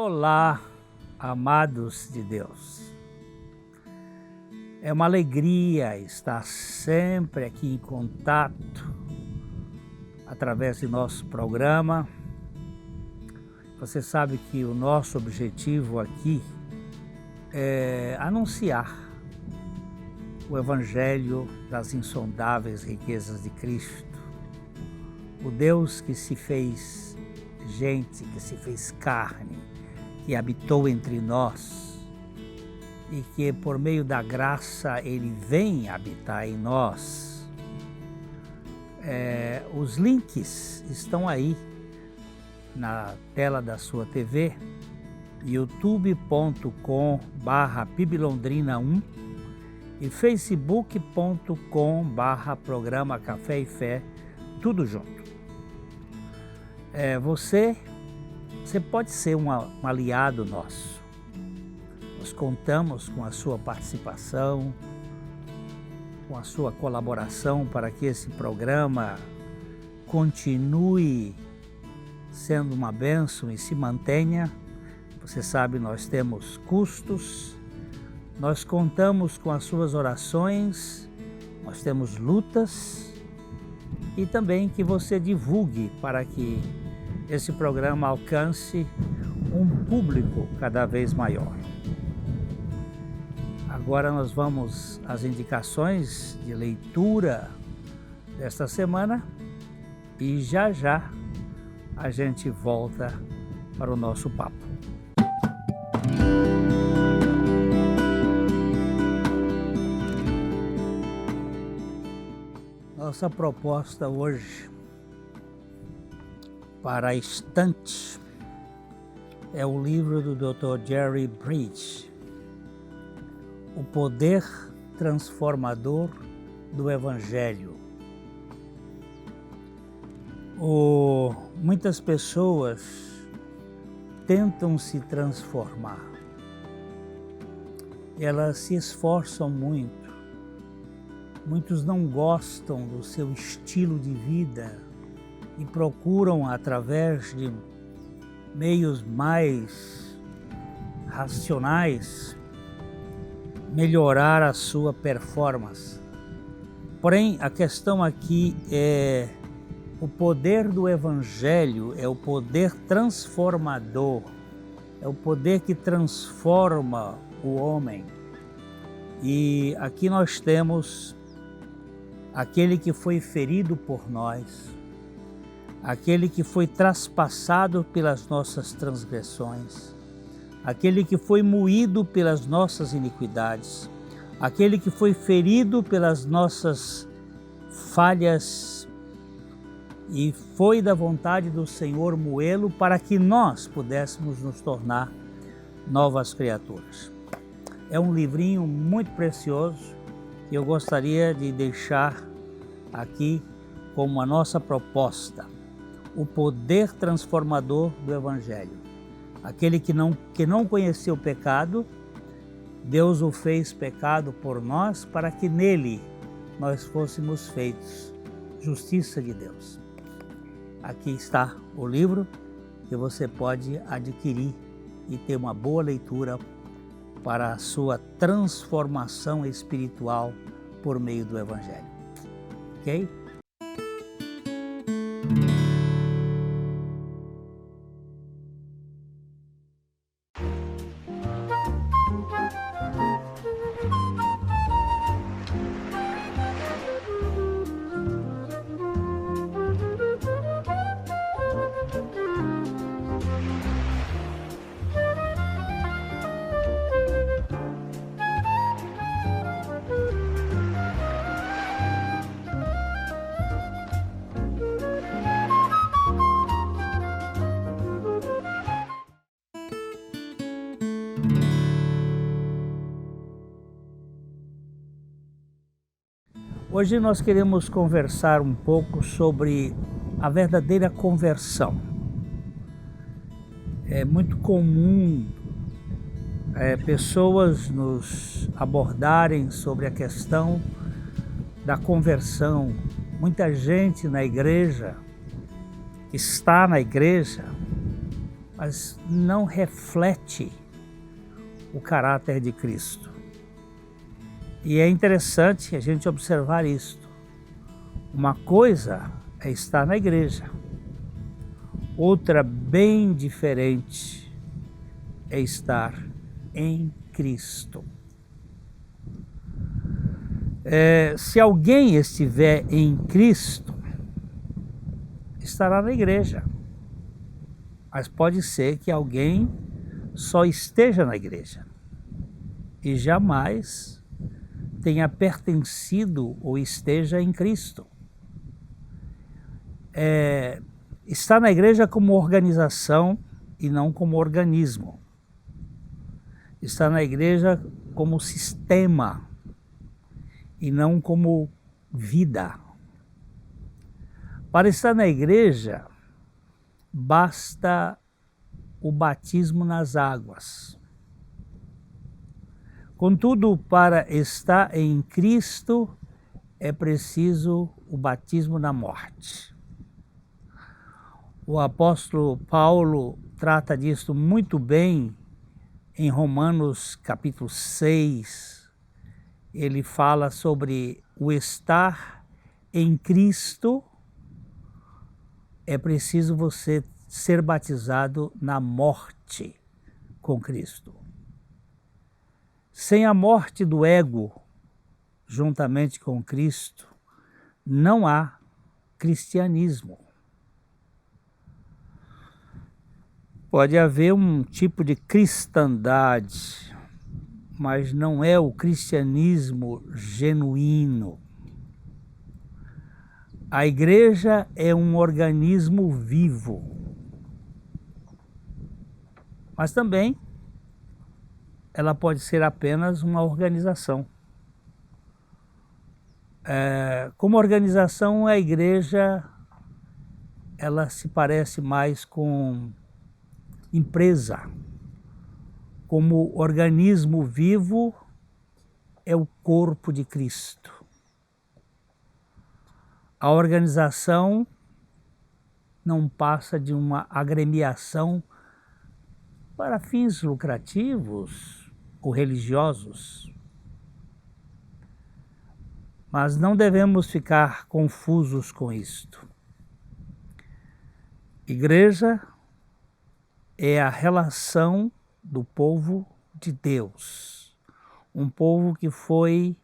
Olá, amados de Deus. É uma alegria estar sempre aqui em contato através de nosso programa. Você sabe que o nosso objetivo aqui é anunciar o Evangelho das insondáveis riquezas de Cristo. O Deus que se fez gente, que se fez carne, que habitou entre nós e que por meio da graça Ele vem habitar em nós. Os links estão aí na tela da sua TV, youtube.com/piblondrina1 e facebook.com/programa Café e Fé, tudo junto. Você pode ser um aliado nosso. Nós contamos com a sua participação, com a sua colaboração para que esse programa continue sendo uma bênção e se mantenha. Você sabe, nós temos custos, nós contamos com as suas orações, nós temos lutas e também que você divulgue para que esse programa alcance um público cada vez maior. Agora nós vamos às indicações de leitura desta semana e já a gente volta para o nosso papo. Nossa proposta hoje para a estante é o livro do Dr. Jerry Bridge, O Poder Transformador do Evangelho. Muitas pessoas tentam se transformar, elas se esforçam muito, muitos não gostam do seu estilo de vida e procuram, através de meios mais racionais, melhorar a sua performance. Porém, a questão aqui é o poder do Evangelho, é o poder transformador, é o poder que transforma o homem. E aqui nós temos aquele que foi ferido por nós, aquele que foi traspassado pelas nossas transgressões, aquele que foi moído pelas nossas iniquidades, aquele que foi ferido pelas nossas falhas e foi da vontade do Senhor moê-lo para que nós pudéssemos nos tornar novas criaturas. É um livrinho muito precioso que eu gostaria de deixar aqui como a nossa proposta. O poder transformador do Evangelho. Aquele que não conheceu o pecado, Deus o fez pecado por nós para que nele nós fôssemos feitos justiça de Deus. Aqui está o livro que você pode adquirir e ter uma boa leitura para a sua transformação espiritual por meio do Evangelho. Ok? Hoje nós queremos conversar um pouco sobre a verdadeira conversão. É muito comum pessoas nos abordarem sobre a questão da conversão. Muita gente na igreja, está na igreja, mas não reflete o caráter de Cristo. E é interessante a gente observar isto. Uma coisa é estar na igreja, outra bem diferente é estar em Cristo. Se alguém estiver em Cristo, estará na igreja. Mas pode ser que alguém só esteja na igreja e jamais tenha pertencido ou esteja em Cristo. Está na igreja como organização e não como organismo. Está na igreja como sistema e não como vida. Para estar na igreja, basta o batismo nas águas. Contudo, para estar em Cristo, é preciso o batismo na morte. O apóstolo Paulo trata disso muito bem em Romanos capítulo 6. Ele fala sobre o estar em Cristo. É preciso você ser batizado na morte com Cristo. Sem a morte do ego, juntamente com Cristo, não há cristianismo. Pode haver um tipo de cristandade, mas não é o cristianismo genuíno. A igreja é um organismo vivo, mas também ela pode ser apenas uma organização. Como organização, a igreja ela se parece mais com empresa. Como organismo vivo, é o corpo de Cristo. A organização não passa de uma agremiação para fins lucrativos ou religiosos. Mas não devemos ficar confusos com isto. Igreja é a relação do povo de Deus, um povo que foi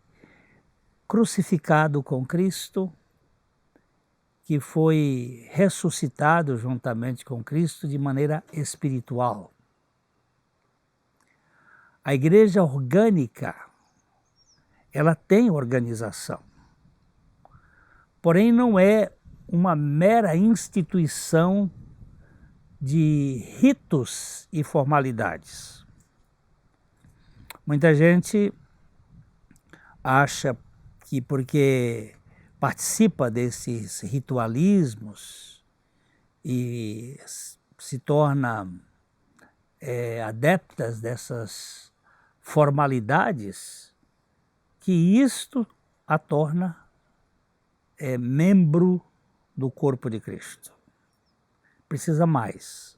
crucificado com Cristo, que foi ressuscitado juntamente com Cristo de maneira espiritual. A igreja orgânica, ela tem organização, porém não é uma mera instituição de ritos e formalidades. Muita gente acha que porque participa desses ritualismos e se torna adeptas dessas formalidades, que isto a torna membro do corpo de Cristo. Precisa mais.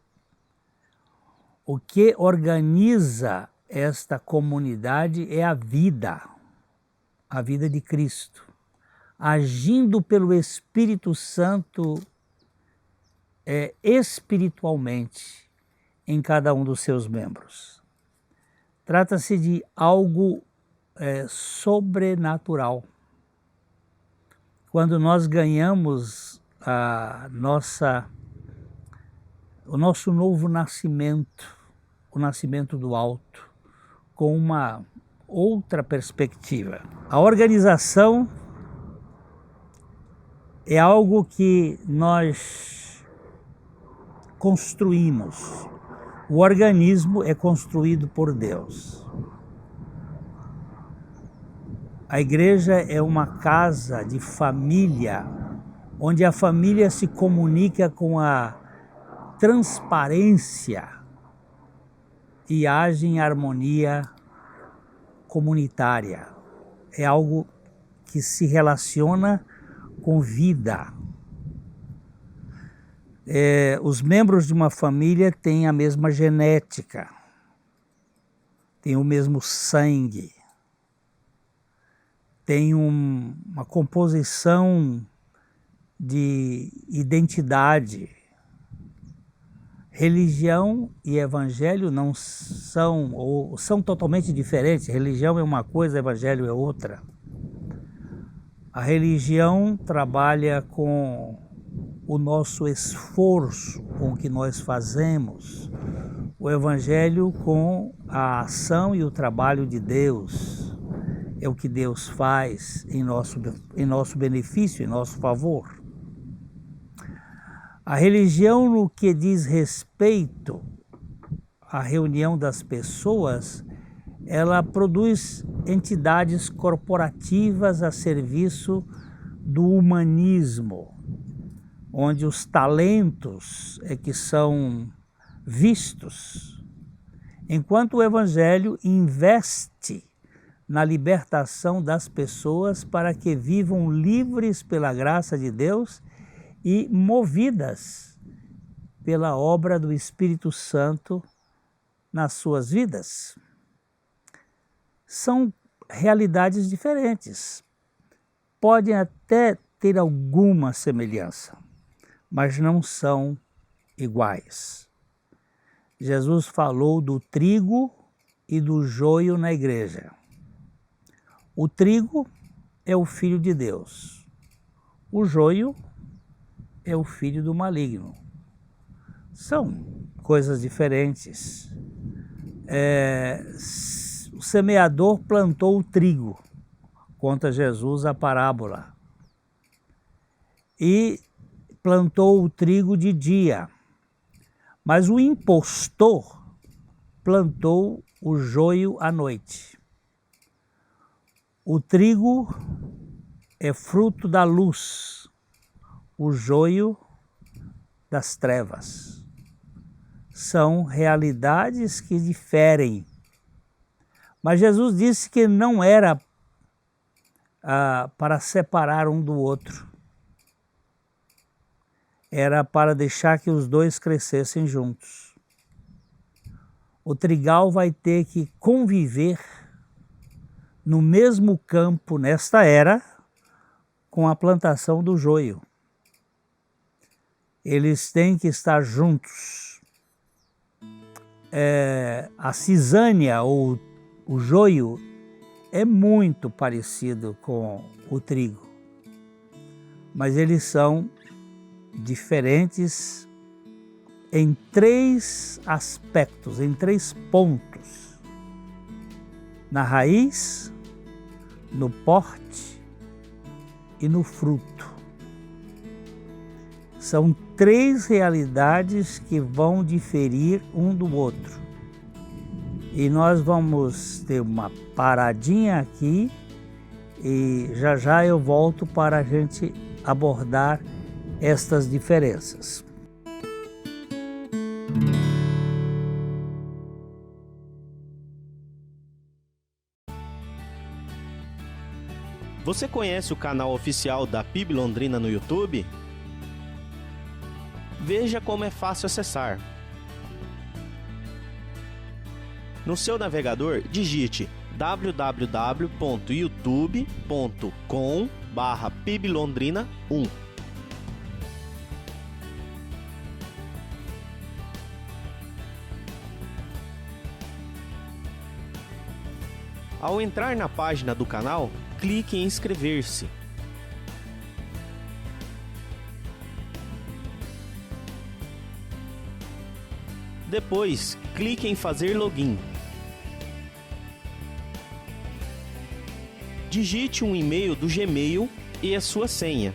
O que organiza esta comunidade é a vida de Cristo, agindo pelo Espírito Santo espiritualmente em cada um dos seus membros. Trata-se de algo sobrenatural. Quando nós ganhamos o nosso novo nascimento, o nascimento do alto, com uma outra perspectiva. A organização é algo que nós construímos. O organismo é construído por Deus. A igreja é uma casa de família, onde a família se comunica com a transparência e age em harmonia comunitária. É algo que se relaciona com vida. Os membros de uma família têm a mesma genética, têm o mesmo sangue, têm uma composição de identidade. Religião e evangelho não são, ou são totalmente diferentes. Religião é uma coisa, evangelho é outra. A religião trabalha com o nosso esforço, com o que nós fazemos. O evangelho com a ação e o trabalho de Deus. É o que Deus faz em nosso benefício, em nosso favor. A religião, no que diz respeito à reunião das pessoas, ela produz entidades corporativas a serviço do humanismo, onde os talentos é que são vistos, enquanto o Evangelho investe na libertação das pessoas para que vivam livres pela graça de Deus e movidas pela obra do Espírito Santo nas suas vidas. São realidades diferentes. Podem até ter alguma semelhança, mas não são iguais. Jesus falou do trigo e do joio na igreja. O trigo é o filho de Deus. O joio é o filho do maligno. São coisas diferentes. O semeador plantou o trigo, conta Jesus a parábola, e plantou o trigo de dia, mas o impostor plantou o joio à noite. O trigo é fruto da luz, o joio das trevas. São realidades que diferem. Mas Jesus disse que não era para separar um do outro. Era para deixar que os dois crescessem juntos. O trigal vai ter que conviver no mesmo campo, nesta era, com a plantação do joio. Eles têm que estar juntos. A cisânia, ou o joio, é muito parecido com o trigo, mas eles são diferentes em 3 aspectos, em 3 pontos: na raiz, no porte e no fruto. São 3 realidades que vão diferir um do outro. E nós vamos ter uma paradinha aqui e já já eu volto para a gente abordar estas diferenças. Você conhece o canal oficial da PIB Londrina no YouTube? Veja como é fácil acessar. No seu navegador, digite www.youtube.com/PIBLondrina1. Ao entrar na página do canal, clique em inscrever-se. Depois, clique em fazer login. Digite um e-mail do Gmail e a sua senha.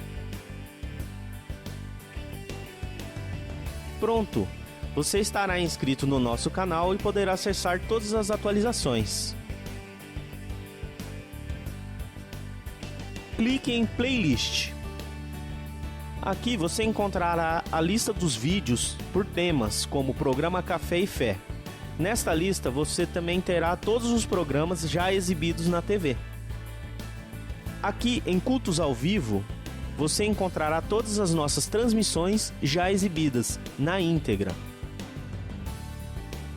Pronto! Você estará inscrito no nosso canal e poderá acessar todas as atualizações. Clique em Playlist. Aqui você encontrará a lista dos vídeos por temas, como o programa Café e Fé. Nesta lista você também terá todos os programas já exibidos na TV. Aqui em Cultos ao Vivo, você encontrará todas as nossas transmissões já exibidas na íntegra.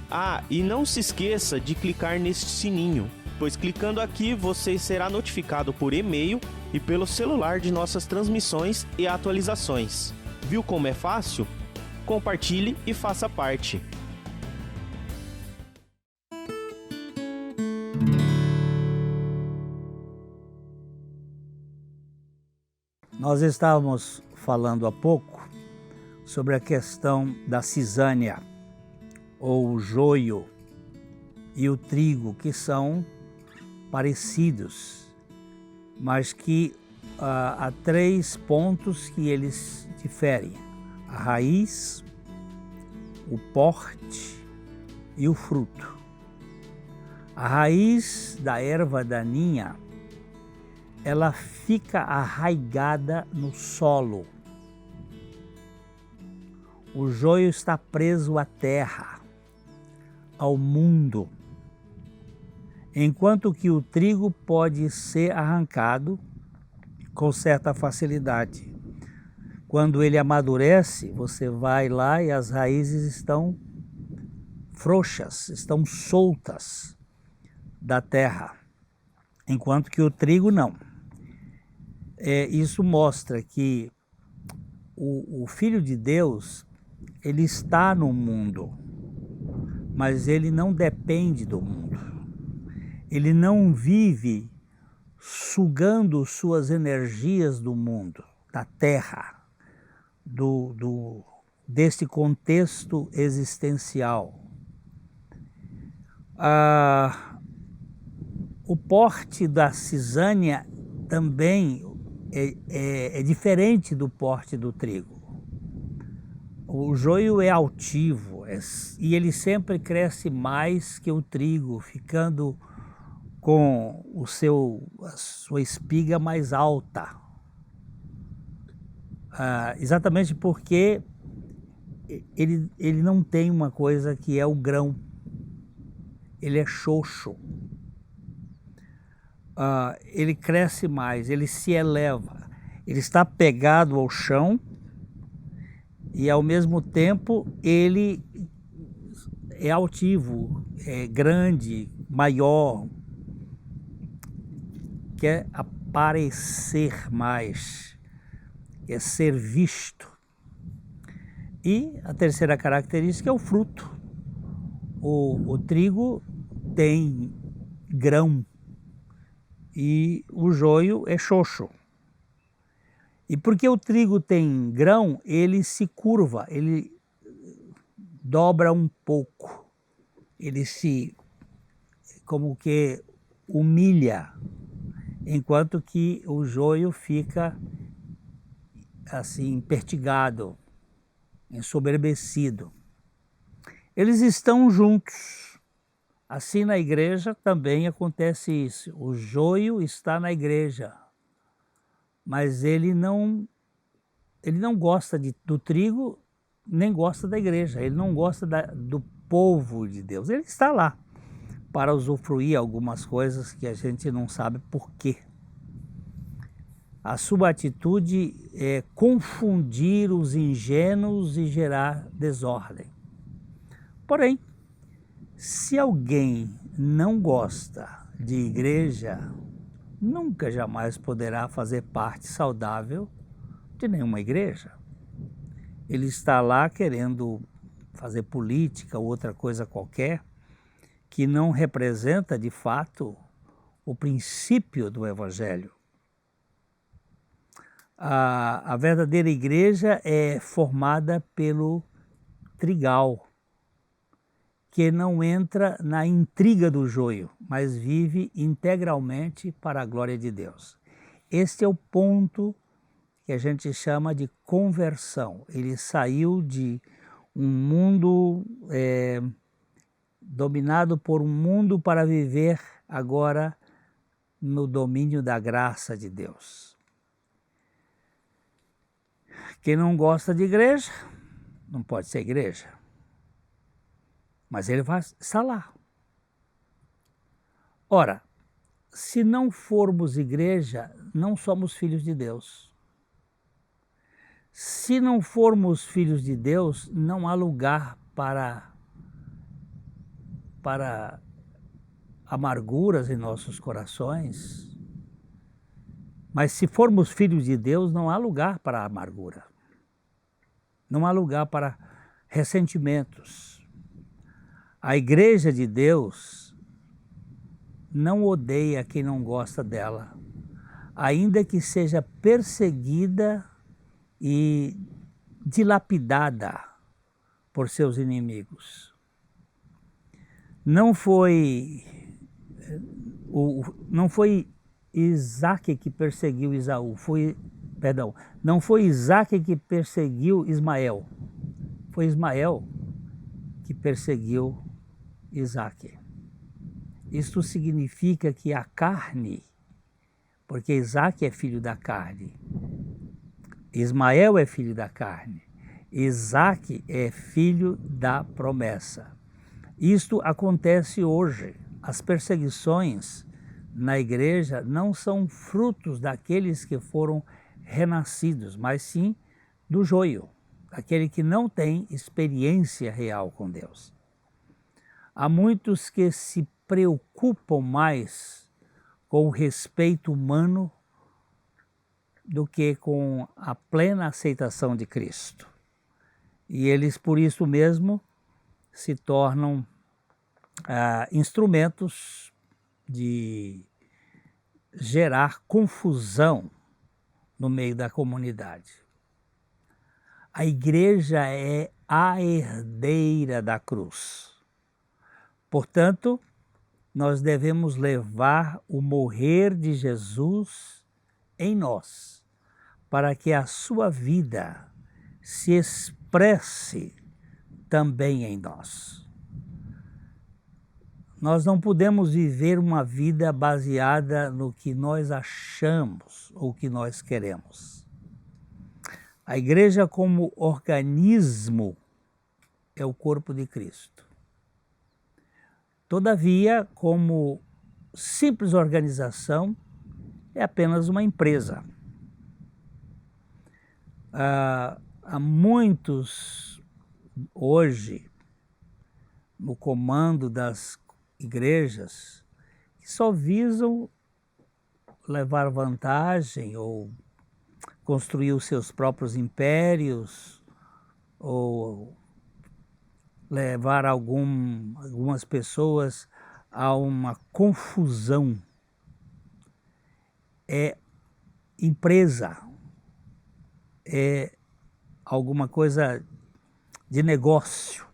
Ah, e não se esqueça de clicar neste sininho, pois clicando aqui você será notificado por e-mail e pelo celular de nossas transmissões e atualizações. Viu como é fácil? Compartilhe e faça parte. Nós estávamos falando há pouco sobre a questão da cisânia, ou o joio e o trigo, que são parecidos, mas que há 3 pontos que eles diferem: a raiz, o porte e o fruto. A raiz da erva daninha, ela fica arraigada no solo. O joio está preso à terra, ao mundo, enquanto que o trigo pode ser arrancado com certa facilidade. Quando ele amadurece, você vai lá e as raízes estão frouxas, estão soltas da terra, enquanto que o trigo não. Isso mostra que o Filho de Deus, ele está no mundo, mas ele não depende do mundo. Ele não vive sugando suas energias do mundo, da terra, deste contexto existencial. O porte da cisânia também é diferente do porte do trigo. O joio é altivo e ele sempre cresce mais que o trigo, ficando com a sua espiga mais alta. Exatamente porque ele não tem uma coisa que é o grão. Ele é xoxo. Ele cresce mais, ele se eleva. Ele está pegado ao chão e, ao mesmo tempo, ele é altivo, é grande, maior, quer aparecer mais, quer ser visto. E a terceira característica é o fruto. O trigo tem grão e o joio é xoxo. E porque o trigo tem grão, ele se curva, ele dobra um pouco, ele se como que humilha, enquanto que o joio fica assim pertigado, ensoberbecido. Eles estão juntos. Assim, na igreja também acontece isso. O joio está na igreja, mas ele não gosta do trigo, nem gosta da igreja. Ele não gosta do povo de Deus. Ele está lá para usufruir algumas coisas que a gente não sabe por quê. A sua atitude é confundir os ingênuos e gerar desordem. Porém, se alguém não gosta de igreja, nunca jamais poderá fazer parte saudável de nenhuma igreja. Ele está lá querendo fazer política ou outra coisa qualquer que não representa de fato o princípio do Evangelho. A verdadeira igreja é formada pelo trigal, que não entra na intriga do joio, mas vive integralmente para a glória de Deus. Este é o ponto que a gente chama de conversão. Ele saiu de um mundo dominado por um mundo para viver agora no domínio da graça de Deus. Quem não gosta de igreja, não pode ser igreja. Mas ele vai estar lá. Ora, se não formos igreja, não somos filhos de Deus. Se não formos filhos de Deus, não há lugar para amarguras em nossos corações. Mas se formos filhos de Deus, não há lugar para amargura. Não há lugar para ressentimentos. A igreja de Deus não odeia quem não gosta dela, ainda que seja perseguida e dilapidada por seus inimigos. Não foi Isaac que perseguiu Esaú, não foi Isaac que perseguiu Ismael, foi Ismael que perseguiu Isaac. Isto significa que a carne, porque Isaac é filho da carne, Ismael é filho da carne, Isaac é filho da promessa. Isto acontece hoje. As perseguições na igreja não são frutos daqueles que foram renascidos, mas sim do joio, daquele que não tem experiência real com Deus. Há muitos que se preocupam mais com o respeito humano do que com a plena aceitação de Cristo. E eles, por isso mesmo, se tornam instrumentos de gerar confusão no meio da comunidade. A igreja é a herdeira da cruz. Portanto, nós devemos levar o morrer de Jesus em nós, para que a sua vida se expresse também em nós. Nós não podemos viver uma vida baseada no que nós achamos ou que nós queremos. A igreja como organismo é o corpo de Cristo. Todavia, como simples organização, é apenas uma empresa. Há muitos hoje no comando das igrejas que só visam levar vantagem ou construir os seus próprios impérios ou levar algumas pessoas a uma confusão. É empresa, é alguma coisa de negócio.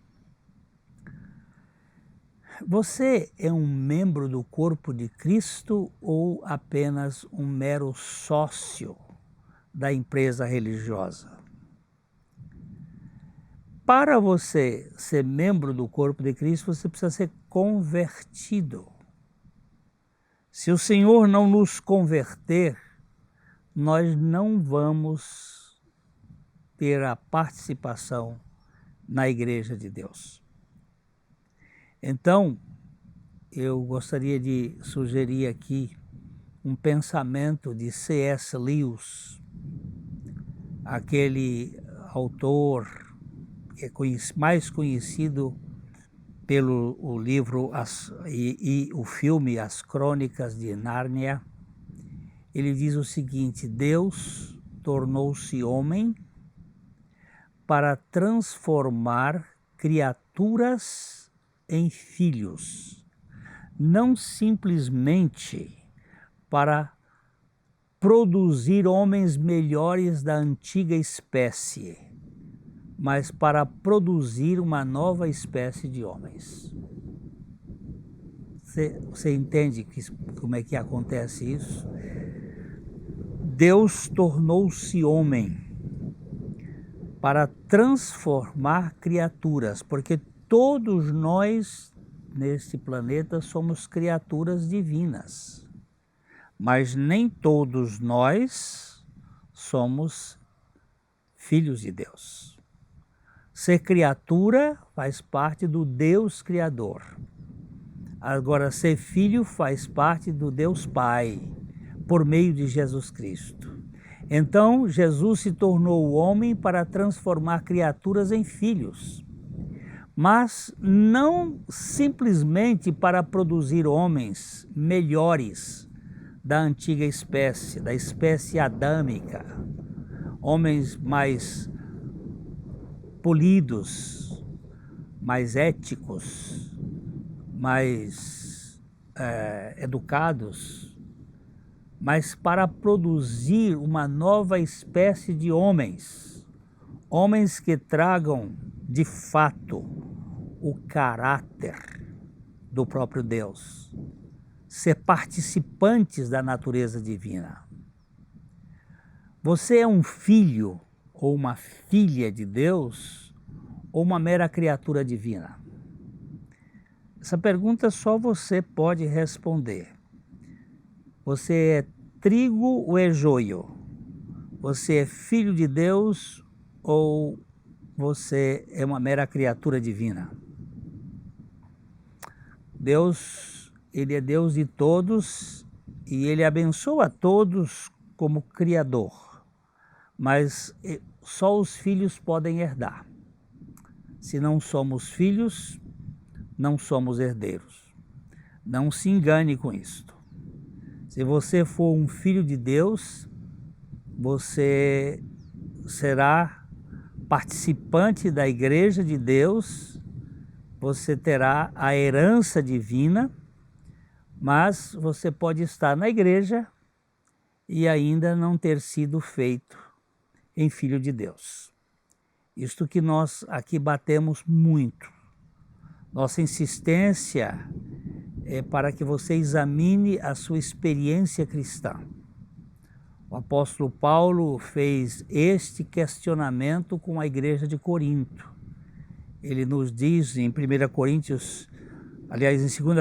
Você é um membro do corpo de Cristo ou apenas um mero sócio da empresa religiosa? Para você ser membro do corpo de Cristo, você precisa ser convertido. Se o Senhor não nos converter, nós não vamos ter a participação na igreja de Deus. Então, eu gostaria de sugerir aqui um pensamento de C.S. Lewis, aquele autor que é mais conhecido pelo o livro e o filme As Crônicas de Nárnia. Ele diz o seguinte: Deus tornou-se homem para transformar criaturas em filhos, não simplesmente para produzir homens melhores da antiga espécie, mas para produzir uma nova espécie de homens. Você entende como é que acontece isso? Deus tornou-se homem para transformar criaturas, porque todos nós neste planeta somos criaturas divinas, mas nem todos nós somos filhos de Deus. Ser criatura faz parte do Deus Criador. Agora, ser filho faz parte do Deus Pai, por meio de Jesus Cristo. Então Jesus se tornou o homem para transformar criaturas em filhos, mas não simplesmente para produzir homens melhores da antiga espécie, da espécie adâmica, homens mais polidos, mais éticos, mais educados, mas para produzir uma nova espécie de homens, homens que tragam de fato o caráter do próprio Deus, ser participantes da natureza divina. Você é um filho ou uma filha de Deus ou uma mera criatura divina? Essa pergunta só você pode responder. Você é trigo ou é joio? Você é filho de Deus ou você é uma mera criatura divina? Deus, Ele é Deus de todos e Ele abençoa a todos como Criador, mas só os filhos podem herdar. Se não somos filhos, não somos herdeiros. Não se engane com isto. Se você for um filho de Deus, você será participante da igreja de Deus, você terá a herança divina, mas você pode estar na igreja e ainda não ter sido feito em filho de Deus. Isto que nós aqui batemos muito. Nossa insistência é para que você examine a sua experiência cristã. O apóstolo Paulo fez este questionamento com a igreja de Corinto. Ele nos diz em 2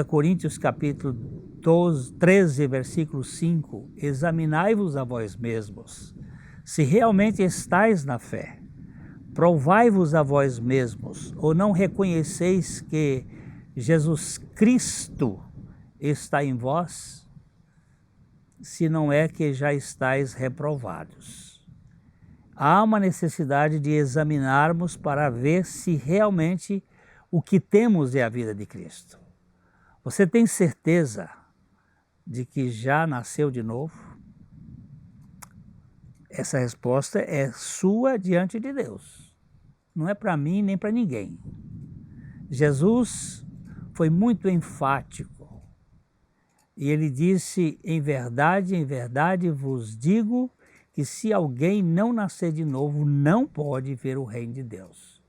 Coríntios capítulo 13, versículo 5, examinai-vos a vós mesmos, se realmente estáis na fé. Provai-vos a vós mesmos, ou não reconheceis que Jesus Cristo está em vós, se não é que já estáis reprovados. Há uma necessidade de examinarmos para ver se realmente o que temos é a vida de Cristo. Você tem certeza de que já nasceu de novo? Essa resposta é sua diante de Deus. Não é para mim nem para ninguém. Jesus foi muito enfático e ele disse, em verdade vos digo que se alguém não nascer de novo, não pode ver o reino de Deus.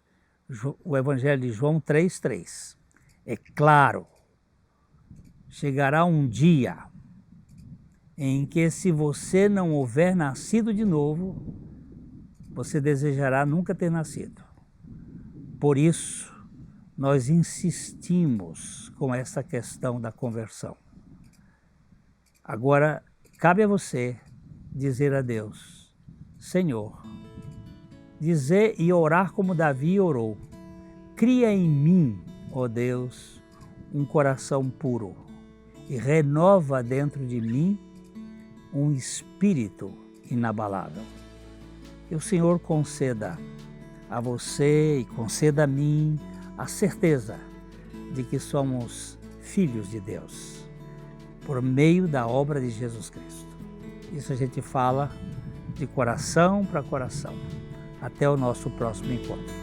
O Evangelho de João 3,3. É claro, chegará um dia em que, se você não houver nascido de novo, você desejará nunca ter nascido. Por isso, nós insistimos com essa questão da conversão. Agora, cabe a você dizer a Deus, Senhor, dizer e orar como Davi orou, cria em mim, ó Deus, um coração puro e renova dentro de mim um espírito inabalável. Que o Senhor conceda a você e conceda a mim a certeza de que somos filhos de Deus, por meio da obra de Jesus Cristo. Isso a gente fala de coração para coração. Até o nosso próximo encontro.